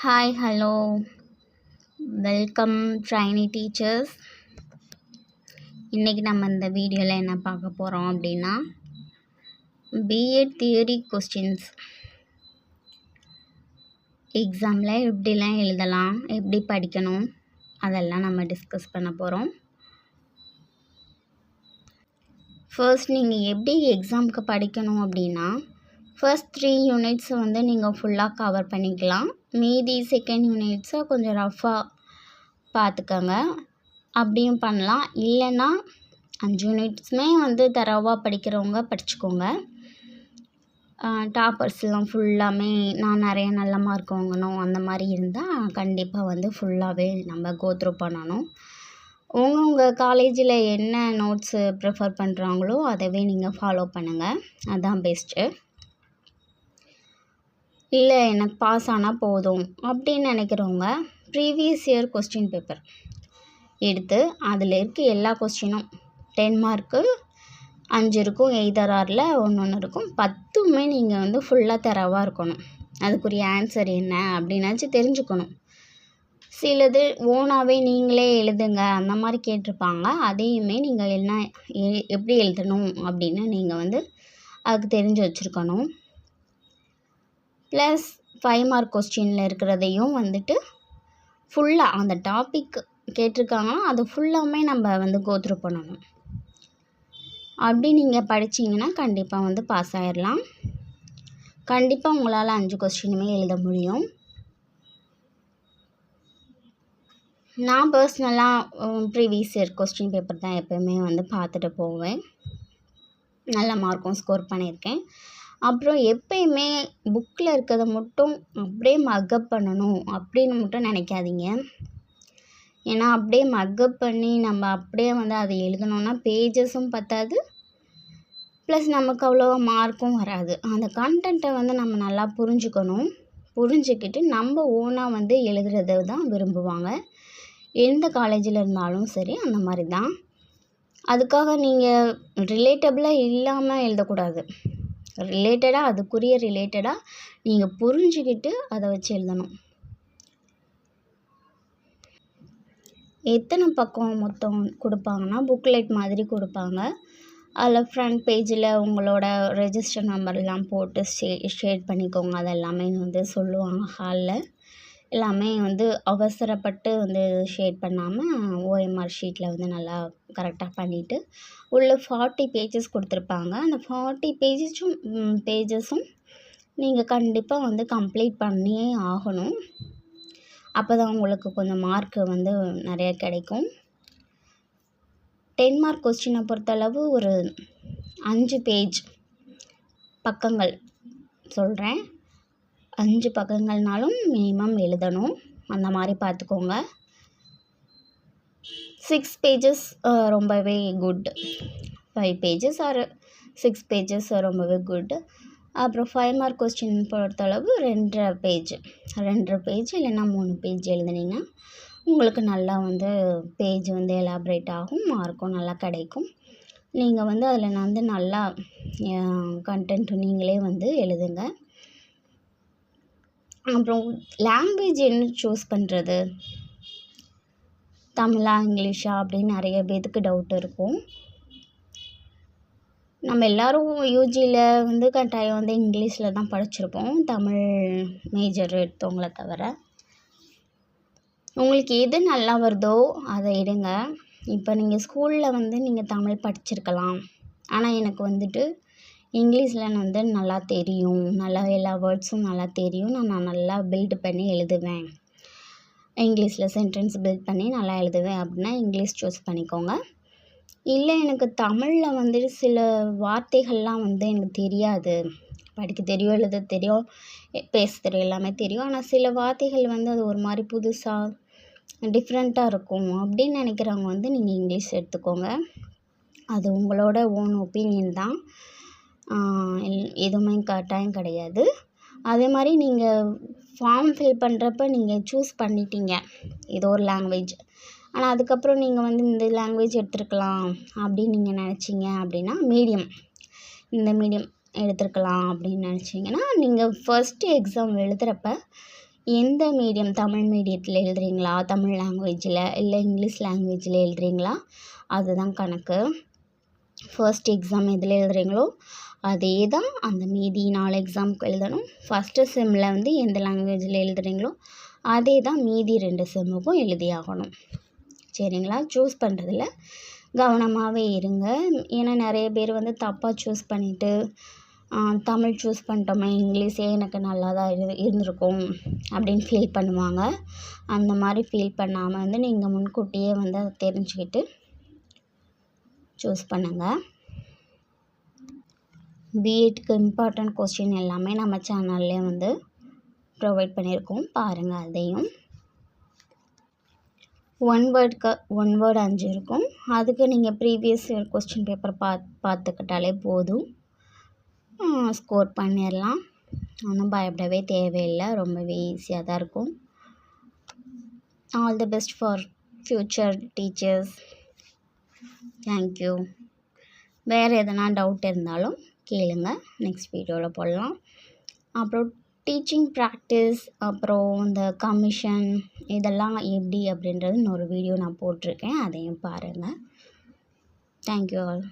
Hi, hello, welcome trainee teachers. இன்றைக்கி நம்ம இந்த வீடியோவில் என்ன பார்க்க போகிறோம் அப்படின்னா பிஎட் தியரி கொஸ்டின்ஸ் எக்ஸாமில் எப்படிலாம் எழுதலாம், எப்படி படிக்கணும், அதெல்லாம் நம்ம டிஸ்கஸ் பண்ண போகிறோம். ஃபர்ஸ்ட் நீங்கள் எப்படி எக்ஸாமுக்கு படிக்கணும் அப்படின்னா ஃபர்ஸ்ட் 3 யூனிட்ஸை வந்து நீங்கள் ஃபுல்லாக கவர் பண்ணிக்கலாம். மீதி செகண்ட் யூனிட்ஸை கொஞ்சம் ரஃபாக பார்த்துக்கோங்க. அப்படியும் பண்ணலாம். இல்லைன்னா 5 யூனிட்ஸுமே வந்து தரவாக படிக்கிறவங்க படிச்சுக்கோங்க. டாப்பர்ஸ்லாம் ஃபுல்லாமே நான் நிறைய நல்ல மார்க் வாங்கணும் அந்த மாதிரி இருந்தால் கண்டிப்பாக வந்து ஃபுல்லாகவே நம்ம கோத்ரூ பண்ணணும். உங்கள் காலேஜில் என்ன நோட்ஸு ப்ரிஃபர் பண்ணுறாங்களோ அதவே நீங்கள் ஃபாலோ பண்ணுங்கள், அதுதான் பெஸ்ட்டு. இல்லை எனக்கு பாஸ் ஆனால் போதும் அப்படின்னு நினைக்கிறவங்க ப்ரீவியஸ் இயர் கொஸ்டின் பேப்பர் எடுத்து அதில் இருக்க எல்லா கொஸ்டினும் 10 மார்க்கு 5 இருக்கும், எய்தர் ஆரில் ஒன்று இருக்கும், 10மே நீங்கள் வந்து ஃபுல்லாக தரவாக இருக்கணும். அதுக்குரிய ஆன்சர் என்ன அப்படின்னாச்சும் தெரிஞ்சுக்கணும். சிலது ஓனாகவே நீங்களே எழுதுங்க அந்த மாதிரி கேட்டிருப்பாங்க. அதையுமே நீங்கள் என்ன எப்படி எழுதணும் அப்படின்னு நீங்கள் வந்து அதுக்கு தெரிஞ்சு வச்சுருக்கணும். ப்ளஸ் 5 மார்க் கொஸ்டினில் இருக்கிறதையும் வந்துட்டு ஃபுல்லாக அந்த டாபிக் கேட்டிருக்காங்கன்னா அது ஃபுல்லாமே நம்ம வந்து கோத்ரூ பண்ணணும். அப்படி நீங்கள் படிச்சிங்கன்னா கண்டிப்பாக வந்து பாஸ் ஆகிடலாம். கண்டிப்பாக உங்களால் 5 கொஸ்டினுமே எழுத முடியும். நான் பர்சனலாக ப்ரீவியஸ் இயர் கொஸ்டின் பேப்பர் தான் எப்போயுமே வந்து பார்த்துட்டு போவேன். நல்ல மார்க்கும் ஸ்கோர் பண்ணியிருக்கேன். அப்புறம் எப்பயுமே புக்கில் இருக்கிறத மட்டும் அப்படியே மக்கப் பண்ணணும் அப்படின்னு மட்டும் நினைக்காதீங்க. ஏன்னா அப்படியே மக்கப் பண்ணி நம்ம அப்படியே வந்து அதை எழுதணுன்னா பேஜஸும் பத்தாது, ப்ளஸ் நமக்கு அவ்வளோவா மார்க்கும் வராது. அந்த கண்டென்ட்டை வந்து நம்ம நல்லா புரிஞ்சுக்கணும். புரிஞ்சுக்கிட்டு நம்ம ஓனாக வந்து எழுதுறது தான் விரும்புவாங்க. எந்த காலேஜில் இருந்தாலும் சரி அந்த மாதிரி தான். அதுக்காக நீங்கள் ரிலேட்டபிளாக இல்லாமல் எழுதக்கூடாது. ரிலேட்டடாக அதுக்குரிய ரிலேட்டடாக நீங்கள் புரிஞ்சுக்கிட்டு அதை வச்சு எழுதணும். எத்தனை பக்கம் மொத்தம் கொடுப்பாங்கன்னா புக்லெட் மாதிரி கொடுப்பாங்க. அதில் ஃப்ரண்ட் பேஜில் உங்களோட ரெஜிஸ்டர் நம்பர்லாம் போட்டு ஷேர் பண்ணிக்கோங்க. அதெல்லாமே வந்து சொல்லுவாங்க ஹாலில். எல்லாமே வந்து அவசரப்பட்டு வந்து ஷேர் பண்ணாமல் ஓஎம்ஆர் ஷீட்டில் வந்து நல்லா கரெக்டாக பண்ணிவிட்டு உள்ள 40 பேஜஸ் கொடுத்துருப்பாங்க. அந்த 40 பேஜஸும் நீங்கள் கண்டிப்பாக வந்து கம்ப்ளீட் பண்ணியே ஆகணும். அப்போ தான் உங்களுக்கு கொஞ்சம் மார்க்கு வந்து நிறைய கிடைக்கும். 10 மார்க் கொஸ்டினை பொறுத்தளவு ஒரு 5 பேஜ் பக்கங்கள் சொல்கிறேன். 5 பக்கங்கள்னாலும் மினிமம் எழுதணும். அந்த மாதிரி பார்த்துக்கோங்க. 6 பேஜஸ் ரொம்பவே குட். 5 பேஜஸ் ஆர் 6 பேஜஸ் ரொம்பவே குட். அப்புறம் 5 மார்க் கொஸ்டின் பொறுத்தளவு 2.5 பேஜ் இல்லைன்னா 3 பேஜ் எழுதுனீங்கன்னா உங்களுக்கு நல்லா வந்து பேஜ் வந்து எலாபரேட் ஆகும், மார்க்கும் நல்லா கிடைக்கும். நீங்கள் வந்து அதில் வந்து நல்லா கண்டென்ட் நீங்களே வந்து எழுதுங்க. அப்புறம் லாங்குவேஜ் என்ன சூஸ் பண்ணுறது, தமிழா இங்கிலீஷா அப்படின்னு நிறைய பேருக்கு டவுட் இருக்கும். நம்ம எல்லோரும் யூஜியில் வந்து கட்டாயம் வந்து இங்கிலீஷில் தான் படிச்சிருப்போம், தமிழ் மேஜர் எடுத்தவங்கள தவிர. உங்களுக்கு எது நல்லா வருதோ அதை எடுங்க. இப்போ நீங்கள் ஸ்கூலில் வந்து நீங்கள் தமிழ் படிச்சிருக்கலாம், ஆனால் எனக்கு வந்துட்டு இங்கிலீஷில் வந்து நல்லா தெரியும், நல்லா எல்லா வேர்ட்ஸும் நல்லா தெரியும், நான் நல்லா பில்டு பண்ணி எழுதுவேன், இங்கிலீஷில் சென்டென்ஸ் பில்ட் பண்ணி நல்லா எழுதுவேன் அப்படின்னா இங்கிலீஷ் சூஸ் பண்ணிக்கோங்க. இல்லை எனக்கு தமிழில் வந்துட்டு சில வார்த்தைகள்லாம் வந்து எனக்கு தெரியாது, படிக்க தெரியும், எழுத தெரியும், பேச தெரியும், எல்லாமே தெரியும், ஆனால் சில வார்த்தைகள் வந்து அது ஒரு மாதிரி புதுசாக டிஃப்ரெண்ட்டாக இருக்கும் அப்படின்னு நினைக்கிறவங்க வந்து நீங்கள் இங்கிலீஷ் எடுத்துக்கோங்க. அது உங்களோட ஓன் ஒப்பீனியன் தான், எதுவுமே கட்டாயம் கிடையாது. அதே மாதிரி நீங்கள் ஃபார்ம் ஃபில் பண்ணுறப்ப நீங்கள் சூஸ் பண்ணிட்டீங்க ஏதோ ஒரு லாங்குவேஜ், ஆனால் அதுக்கப்புறம் நீங்கள் வந்து இந்த லாங்குவேஜ் எடுத்துருக்கலாம் அப்படின்னு நீங்கள் நினச்சிங்க அப்படின்னா இந்த மீடியம் எடுத்துருக்கலாம் அப்படின்னு நினச்சிங்கன்னா நீங்கள் ஃபஸ்ட்டு எக்ஸாம் எழுதுகிறப்ப எந்த மீடியம், தமிழ் மீடியத்தில் எழுதுறீங்களா, தமிழ் லாங்குவேஜில், இல்லை இங்கிலீஷ் லாங்குவேஜில் எழுதுறீங்களா, அதுதான் கணக்கு. ஃபர்ஸ்ட் எக்ஸாம் எதில் எழுதுறீங்களோ அதே தான் அந்த மீதி 4 எக்ஸாமுக்கு எழுதணும். ஃபஸ்ட்டு செம்மில் வந்து எந்த லாங்குவேஜில் எழுதுறீங்களோ அதே தான் மீதி 2 செம்முக்கும் எழுதியாகணும். சரிங்களா? சூஸ் பண்ணுறதுல கவனமாகவே இருங்க. ஏன்னா நிறைய பேர் வந்து தப்பாக சூஸ் பண்ணிவிட்டு தமிழ் சூஸ் பண்ணிட்டோமே, இங்கிலீஷே எனக்கு நல்லா தான் இருந்திருக்கும் அப்படின்னு ஃபீல் பண்ணுவாங்க. அந்த மாதிரி ஃபீல் பண்ணாமல் வந்து நீங்கள் முன்கூட்டியே வந்து அதை தெரிஞ்சுக்கிட்டு சூஸ் பண்ணுங்கள். பிஎட்க்கு இம்பார்ட்டண்ட் கொஸ்டின் எல்லாமே நம்ம சேனல்லே வந்து ப்ரொவைட் பண்ணியிருக்கோம், பாருங்கள் அதையும். 1 வேர்டு 5 இருக்கும். அதுக்கு நீங்கள் ப்ரீவியஸ் இயர் கொஸ்டின் பேப்பர் பார்த்துக்கிட்டாலே போதும், ஸ்கோர் பண்ணிடலாம். ஒன்றும் பயப்படவே தேவையில்லை, ரொம்பவே ஈஸியாக தான் இருக்கும். All the best for future teachers. Thank you. வேறு எதனா டவுட் இருந்தாலும் கேளுங்க, நெக்ஸ்ட் வீடியோவில் போடலாம். அப்புறம் டீச்சிங் ப்ராக்டிஸ், அப்புறம் இந்த கமிஷன் இதெல்லாம் எப்படி அப்படின்றது இன்னொரு வீடியோ நான் போட்டிருக்கேன், அதையும் பாருங்கள். Thank you all.